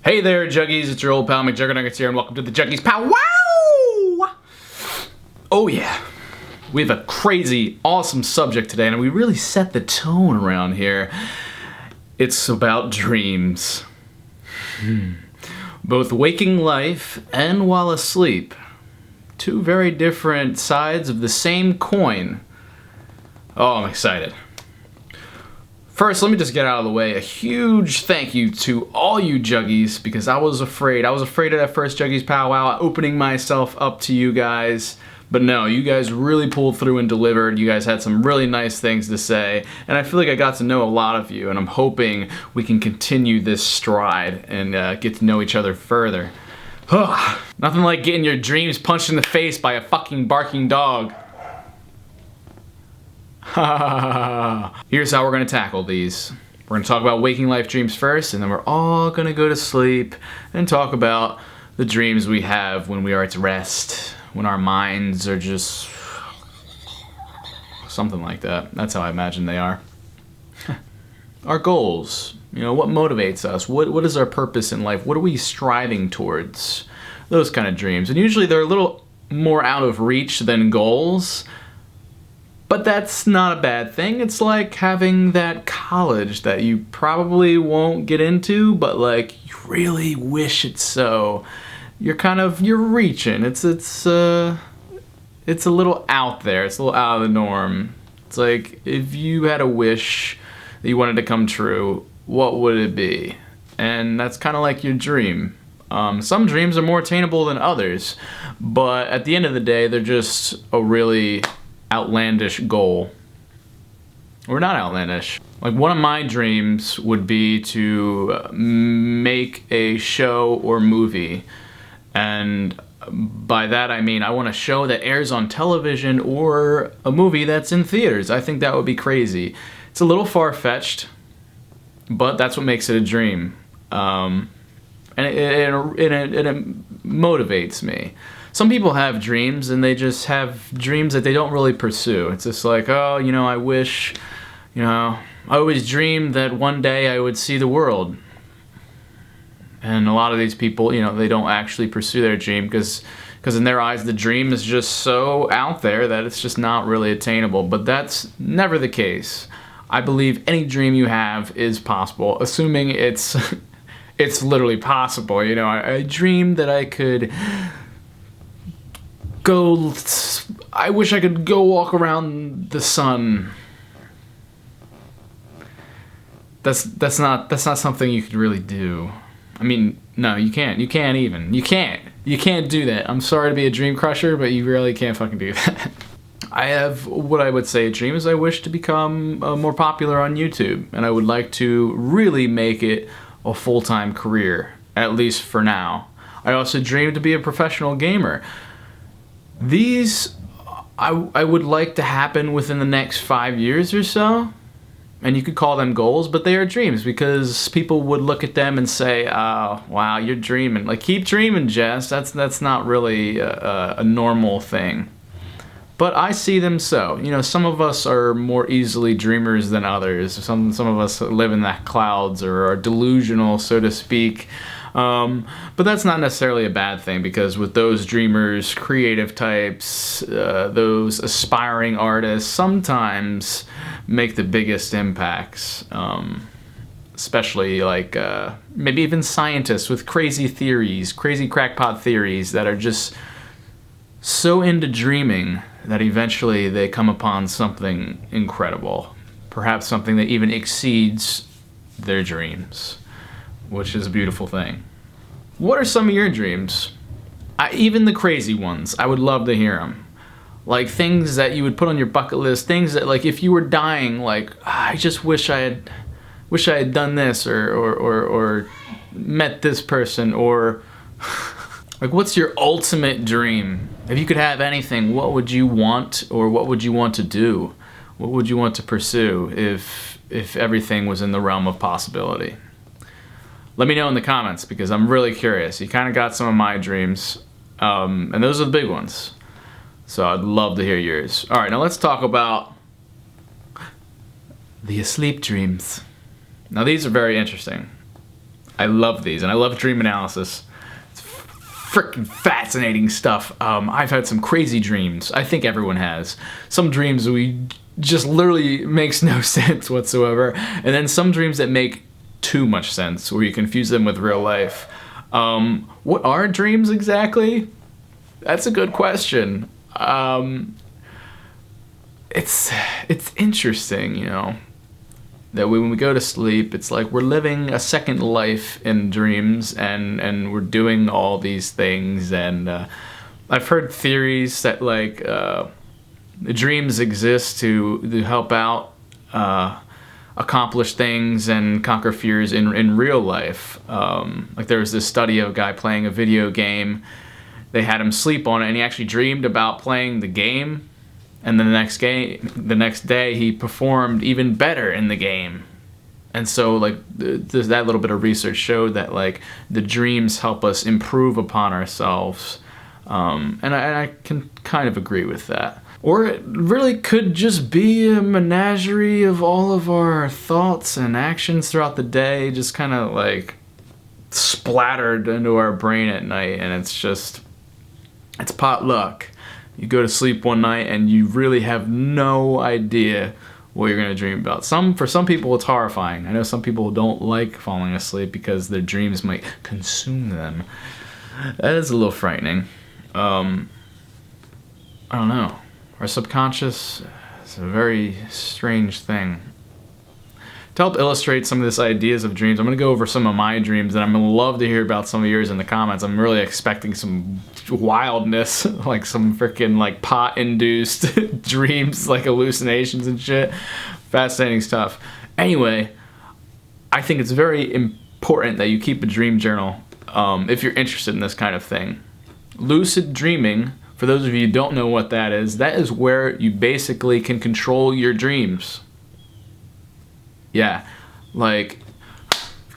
Hey there, Juggies, it's your old pal McJuggerNuggets here, and welcome to the Juggies Powwow! Oh yeah, we have a crazy, awesome subject today, and we really set the tone around here. It's about dreams. Both waking life and while asleep. Two very different sides of the same coin. Oh, I'm excited. First, let me just get out of the way. A huge thank you to all you Juggies, because I was afraid. I was afraid of that first Juggies Powwow, opening myself up to you guys. But no, you guys really pulled through and delivered. You guys had some really nice things to say. And I feel like I got to know a lot of you, and I'm hoping we can continue this stride and get to know each other further. Nothing like getting your dreams punched in the face by a fucking barking dog. Here's how we're gonna tackle these. We're gonna talk about waking life dreams first, and then we're all gonna go to sleep and talk about the dreams we have when we are at rest, when our minds are just something like that. That's how I imagine they are. Our goals, you know, what motivates us? What is our purpose in life? What are we striving towards? Those kind of dreams. And usually they're a little more out of reach than goals. But that's not a bad thing. It's like having that college that you probably won't get into, but like you really wish it so. You're reaching. It's a little out there. It's a little out of the norm. It's like if you had a wish that you wanted to come true, what would it be? And that's kind of like your dream. Some dreams are more attainable than others, but at the end of the day, they're just a really outlandish goal. Or not outlandish. Like one of my dreams would be to make a show or movie, and by that I mean I want a show that airs on television or a movie that's in theaters. I think that would be crazy. It's a little far-fetched, but that's what makes it a dream. And it motivates me. Some people have dreams and they just have dreams that they don't really pursue. It's just like, oh, you know, I wish, you know, I always dreamed that one day I would see the world. And a lot of these people, you know, they don't actually pursue their dream because in their eyes the dream is just so out there that it's just not really attainable. But that's never the case. I believe any dream you have is possible, assuming it's literally possible. You know, I dreamed that I could I wish I could go walk around the sun. That's not something you could really do. I mean, no, you can't. You can't even. You can't do that. I'm sorry to be a dream crusher, but you really can't fucking do that. I have what I would say a dream is I wish to become more popular on YouTube, and I would like to really make it a full-time career, at least for now. I also dream to be a professional gamer. These I would like to happen within the next 5 years or so, and you could call them goals, but they are dreams because people would look at them and say, oh, wow, you're dreaming. Like, keep dreaming, Jess. That's not really a normal thing. But I see them so. You know, some of us are more easily dreamers than others. Some of us live in the clouds or are delusional, so to speak. But that's not necessarily a bad thing, because with those dreamers, creative types, those aspiring artists sometimes make the biggest impacts. Especially like maybe even scientists with crazy theories, crazy crackpot theories that are just so into dreaming that eventually they come upon something incredible. Perhaps something that even exceeds their dreams, which is a beautiful thing. What are some of your dreams? Even the crazy ones, I would love to hear them. Like things that you would put on your bucket list, things that like if you were dying, like I just wish I had done this or met this person, or like what's your ultimate dream? If you could have anything, what would you want, or what would you want to do? What would you want to pursue if everything was in the realm of possibility? Let me know in the comments, because I'm really curious. You kind of got some of my dreams, and those are the big ones. So I'd love to hear yours. All right, now let's talk about the asleep dreams. Now these are very interesting. I love these, and I love dream analysis. It's freaking fascinating stuff. I've had some crazy dreams. I think everyone has. Some dreams we just literally makes no sense whatsoever, and then some dreams that make too much sense, where you confuse them with real life. What are dreams exactly? That's a good question. It's interesting, you know, that when we go to sleep, it's like we're living a second life in dreams, and we're doing all these things. And I've heard theories that like the dreams exist to help out accomplish things and conquer fears in real life. Like there was this study of a guy playing a video game. They had him sleep on it, and he actually dreamed about playing the game. And then the next day, he performed even better in the game. And so, like, that little bit of research showed that, like, the dreams help us improve upon ourselves. And I can kind of agree with that. Or it really could just be a menagerie of all of our thoughts and actions throughout the day, just kind of, like, splattered into our brain at night. And it's potluck. You go to sleep one night and you really have no idea what you're going to dream about. For some people it's horrifying. I know some people don't like falling asleep because their dreams might consume them. That is a little frightening. I don't know. Our subconscious is a very strange thing. To help illustrate some of these ideas of dreams, I'm going to go over some of my dreams, and I'm going to love to hear about some of yours in the comments. I'm really expecting some wildness, like some freaking like pot-induced dreams, like hallucinations and shit. Fascinating stuff. Anyway, I think it's very important that you keep a dream journal if you're interested in this kind of thing. Lucid dreaming, for those of you who don't know what that is where you basically can control your dreams. Yeah, like,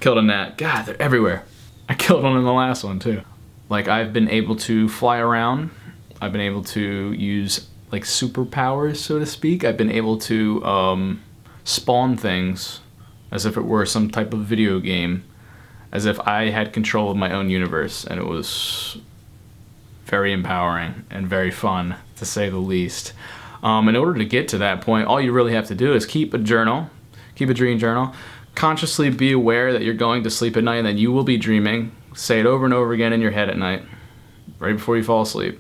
killed a gnat. God, they're everywhere. I killed one in the last one, too. Like, I've been able to fly around. I've been able to use, like, superpowers, so to speak. I've been able to spawn things as if it were some type of video game, as if I had control of my own universe, and it was very empowering and very fun, to say the least. In order to get to that point, all you really have to do is keep a journal. Keep a dream journal. Consciously be aware that you're going to sleep at night and that you will be dreaming. Say it over and over again in your head at night, right before you fall asleep.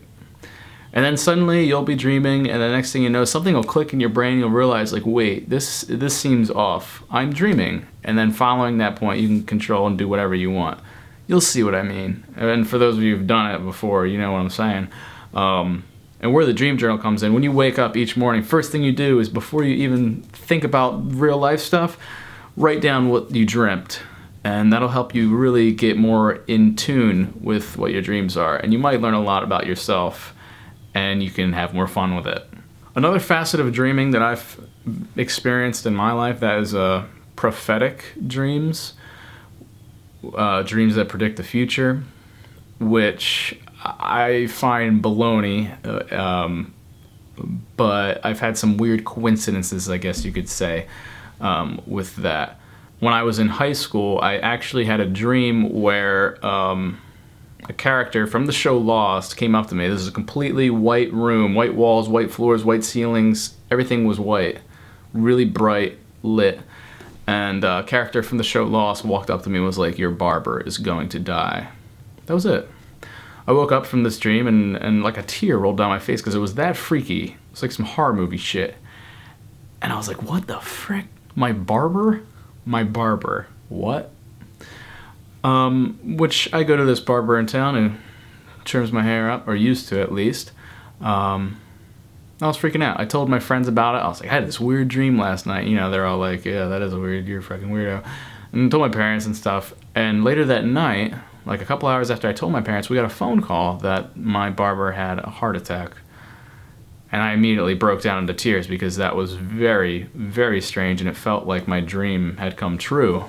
And then suddenly you'll be dreaming, and the next thing you know, something will click in your brain. You'll realize, like, wait, this seems off. I'm dreaming. And then following that point, you can control and do whatever you want. You'll see what I mean. And for those of you who've done it before, you know what I'm saying. And where the dream journal comes in, when you wake up each morning, first thing you do is, before you even think about real life stuff, write down what you dreamt. And that'll help you really get more in tune with what your dreams are. And you might learn a lot about yourself, and you can have more fun with it. Another facet of dreaming that I've experienced in my life, that is prophetic dreams. Dreams that predict the future, which I find baloney, but I've had some weird coincidences, I guess you could say, with that. When I was in high school, I actually had a dream where a character from the show Lost came up to me. This is a completely white room, white walls, white floors, white ceilings. Everything was white, really bright, lit. And a character from the show Lost walked up to me and was like, "Your barber is going to die." That was it. I woke up from this dream and like a tear rolled down my face because it was that freaky. It's like some horror movie shit. And I was like, what the frick? My barber? My barber. What? Which I go to this barber in town who trims my hair up, or used to at least. I was freaking out. I told my friends about it. I was like, I had this weird dream last night. You know, they're all like, yeah, that is a weird, you're a fucking weirdo. And I told my parents and stuff. And later that night, like a couple hours after I told my parents, we got a phone call that my barber had a heart attack. And I immediately broke down into tears because that was very, very strange, and it felt like my dream had come true.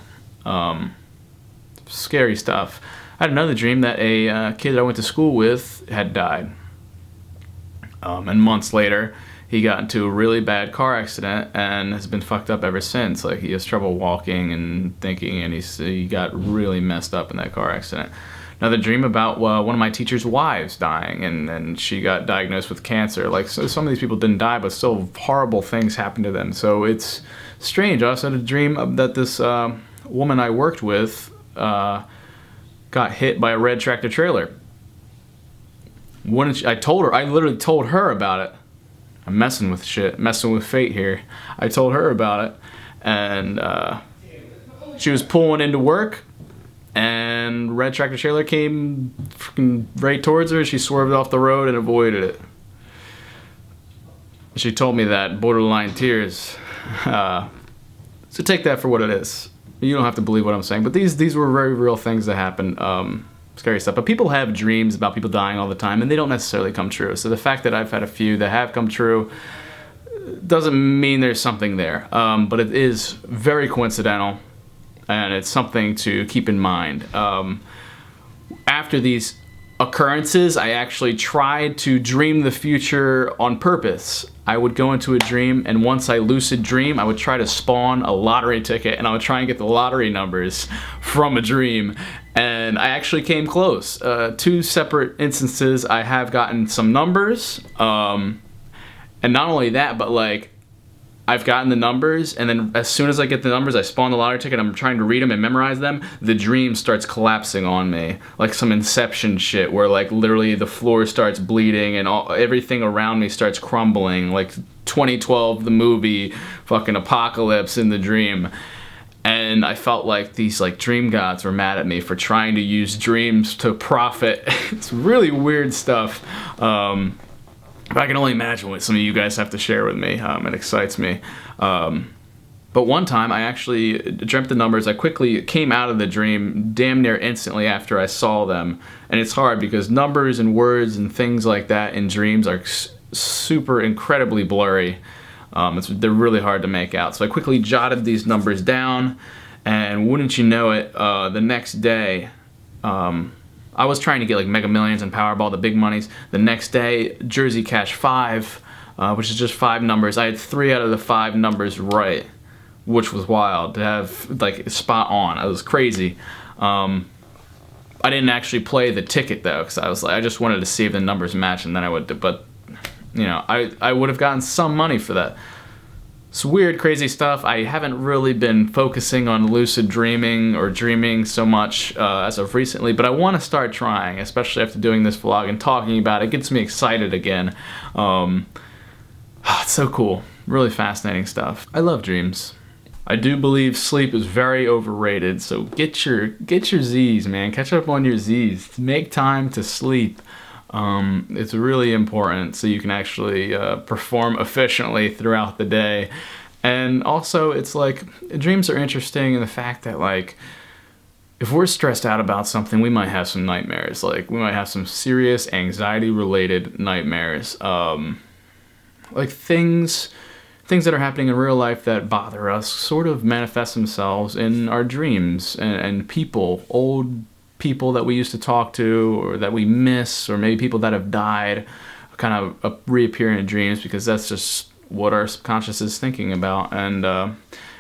Scary stuff. I had another dream that a kid that I went to school with had died. And months later, he got into a really bad car accident and has been fucked up ever since. Like, he has trouble walking and thinking, and he got really messed up in that car accident. Another dream about one of my teacher's wives dying, and she got diagnosed with cancer. Like, so some of these people didn't die, but still horrible things happened to them. So it's strange. I also had a dream that this woman I worked with got hit by a red tractor trailer. I literally told her about it. I'm messing with shit, messing with fate here. I told her about it, and she was pulling into work, and red tractor trailer came freaking right towards her. She swerved off the road and avoided it. She told me that, borderline tears. So take that for what it is. You don't have to believe what I'm saying, but these were very real things that happened. Scary stuff. But people have dreams about people dying all the time, and they don't necessarily come true. So the fact that I've had a few that have come true doesn't mean there's something there. But it is very coincidental, and it's something to keep in mind. After these occurrences, I actually tried to dream the future on purpose. I would go into a dream, and once I lucid dream, I would try to spawn a lottery ticket, and I would try and get the lottery numbers from a dream. And I actually came close. 2 separate instances, I have gotten some numbers. And not only that, but like, I've gotten the numbers, and then as soon as I get the numbers, I spawn the lottery ticket, I'm trying to read them and memorize them, the dream starts collapsing on me. Like some Inception shit, where like literally the floor starts bleeding and everything around me starts crumbling. Like 2012, the movie, fucking apocalypse in the dream. And I felt like these like dream gods were mad at me for trying to use dreams to profit. It's really weird stuff. I can only imagine what some of you guys have to share with me. It excites me. But one time I actually dreamt the numbers. I quickly came out of the dream damn near instantly after I saw them. And it's hard because numbers and words and things like that in dreams are super incredibly blurry. They're really hard to make out. So I quickly jotted these numbers down, and wouldn't you know it, the next day, I was trying to get like Mega Millions and Powerball, the big monies. The next day, Jersey Cash 5, which is just 5 numbers. I had 3 out of the 5 numbers right, which was wild to have, like, spot on. I was crazy. I didn't actually play the ticket though, because I was like, I just wanted to see if the numbers matched, and then I would. But you know, I would have gotten some money for that. It's weird, crazy stuff. I haven't really been focusing on lucid dreaming or dreaming so much as of recently, but I want to start trying, especially after doing this vlog and talking about it. It gets me excited again. It's so cool. Really fascinating stuff. I love dreams. I do believe sleep is very overrated, so get your Z's, man. Catch up on your Z's. Make time to sleep. It's really important so you can actually perform efficiently throughout the day. And also, it's like, dreams are interesting in the fact that, like, if we're stressed out about something, we might have some nightmares. Like, we might have some serious anxiety-related nightmares. Like, things that are happening in real life that bother us sort of manifest themselves in our dreams. And people, old people that we used to talk to or that we miss, or maybe people that have died, kind of reappear in dreams, because that's just what our subconscious is thinking about. And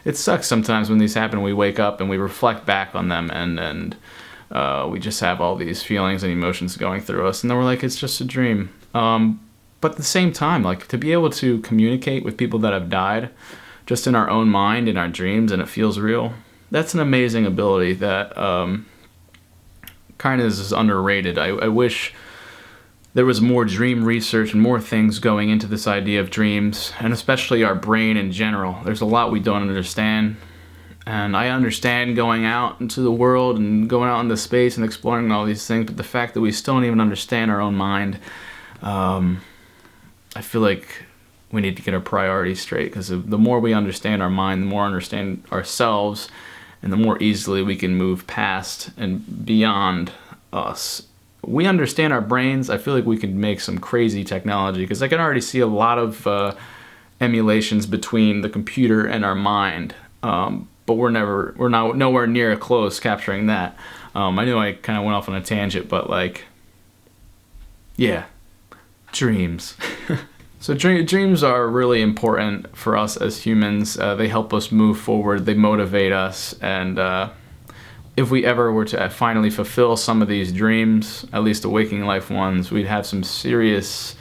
it sucks sometimes when these happen. We wake up and we reflect back on them, and we just have all these feelings and emotions going through us, and then we're like, it's just a dream. But at the same time, like, to be able to communicate with people that have died just in our own mind, in our dreams, and it feels real, that's an amazing ability that kind of is underrated. I wish there was more dream research and more things going into this idea of dreams, and especially our brain in general. There's a lot we don't understand, and I understand going out into the world and going out into space and exploring all these things, but the fact that we still don't even understand our own mind, I feel like we need to get our priorities straight, because the more we understand our mind, the more we understand ourselves, and the more easily we can move past and beyond us. We understand our brains. I feel like we can make some crazy technology, because I can already see a lot of emulations between the computer and our mind, but we're nowhere near close capturing that. I know I kind of went off on a tangent, but like, yeah, dreams. So dreams are really important for us as humans. They help us move forward, they motivate us, and if we ever were to finally fulfill some of these dreams, at least the waking life ones, we'd have some serious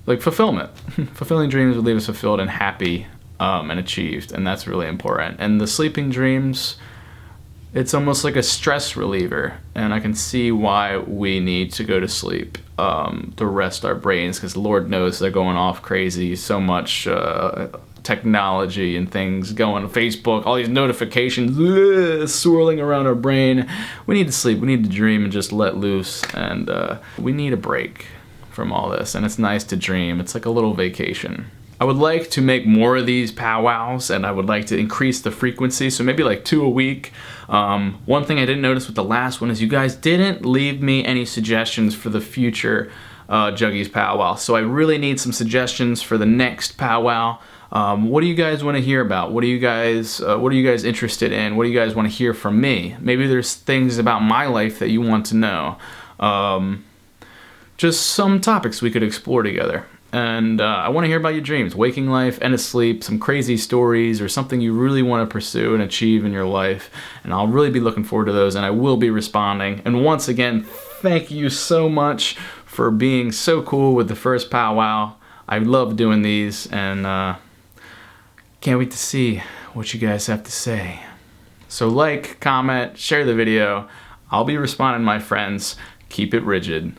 like fulfillment. Fulfilling dreams would leave us fulfilled and happy and achieved, and that's really important. And the sleeping dreams, it's almost like a stress reliever, and I can see why we need to go to sleep to rest our brains, because Lord knows they're going off crazy. So much technology and things going on Facebook, all these notifications swirling around our brain. We need to sleep, we need to dream and just let loose, and we need a break from all this, and it's nice to dream. It's like a little vacation. I would like to make more of these powwows, and I would like to increase the frequency, so maybe like 2 a week. One thing I didn't notice with the last one is you guys didn't leave me any suggestions for the future Juggies Powwow, so I really need some suggestions for the next powwow. What do you guys want to hear about? What are you guys interested in? What do you guys want to hear from me? Maybe there's things about my life that you want to know. Just some topics we could explore together. And I want to hear about your dreams, waking life and asleep, some crazy stories or something you really want to pursue and achieve in your life. And I'll really be looking forward to those, and I will be responding. And once again, thank you so much for being so cool with the first powwow. I love doing these, and can't wait to see what you guys have to say. So like, comment, share the video. I'll be responding, my friends. Keep it rigid.